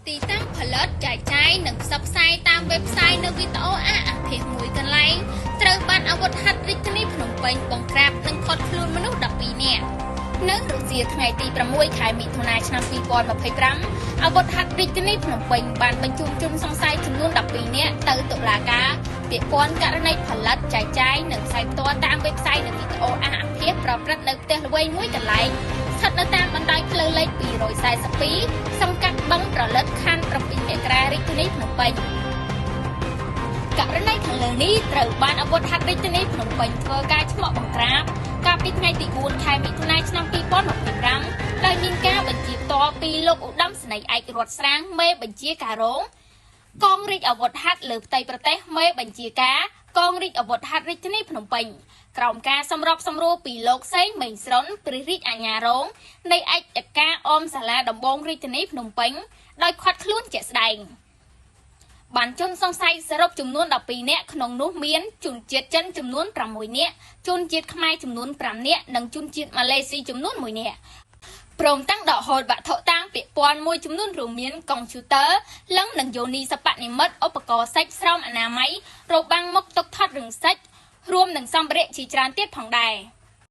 ទីតាំងផលិតចែកចាយនិងផ្សព្វផ្សាយតាមវេបសាយនៅវីដេអូអាភិបមួយកន្លែងត្រូវបានអាវុធហត្ថរាជធានីភ្នំពេញបង្ក្រាបនិងឃាត់ខ្លួនមនុស្ស12នាក់នៅរសៀលថ្ងៃទី6ខែមិថុនាឆ្នាំ2025អាវុធហត្ថរាជធានីភ្នំពេញបានបញ្ជូនជនសង្ស័យចំនួន12នាក់ទៅតុលាការពាក់ព័ន្ធករណីផលិតចែកចាយនិងផ្សាយផ្ទាល់តាមវេបសាយនៅវីដេអូអាភិបប្រព្រឹត្តនៅផ្ទះល្វែងមួយកន្លែងស្ថិតនៅតាមបណ្ដោយផ្លូវលេខ242សង្កាត់បឹងប្រលិតខណ្ឌ7មករារាជធានីភ្នំពេញករណីខាងលើនេះត្រូវបានអាវុធហត្ថរាជធានីភ្នំពេញធ្វើការឆ្មក់បង្ក្រាបកាលពីថ្ងៃទី4ខែមិថុនាឆ្នាំ2025ដោយមានការបញ្ជាផ្ទាល់ពីលោកឧត្តមសេនីយ៍ឯករដ្ឋស្រាងមេបញ្ជាការរងកងរាជអាវុធហត្ថលើផ្ទៃប្រទេសមេបញ្ជាការកងរាជអាវុធហត្ថរាជធានីភ្នំពេញក្រោមការសម្របសម្រួលពីលោកសេងមេងស្រុនព្រះរាជអាជ្ញារងនៃឯកការអមសាលាដំបងរាជធានីភ្នំពេញដោយឃាត់ខ្លួនជាក់ស្ដែងបានជនសង្ស័យសរុបចំនួន12នាក់ក្នុងនោះមានជនជាតិចិនចំនួន6នាក់ជនជាតិខ្មែរចំនួន5នាក់និងជនជាតិម៉ាឡេស៊ីចំនួន1នាក់ព្រមទាំងដកហូតវត្ថុតាងពាក់ព័ន្ធមួយចំនួនរួមមានកុំព្យូទ័រលឹងនិងយោនីសប្បនិមិត្តឧបករណ៍សាច់ស្រោមអនាម័យរបាំងមុខទុកថតរឿងសាច់រួមនឹងសម្ភារៈជាច្រើនទៀតផងដែរ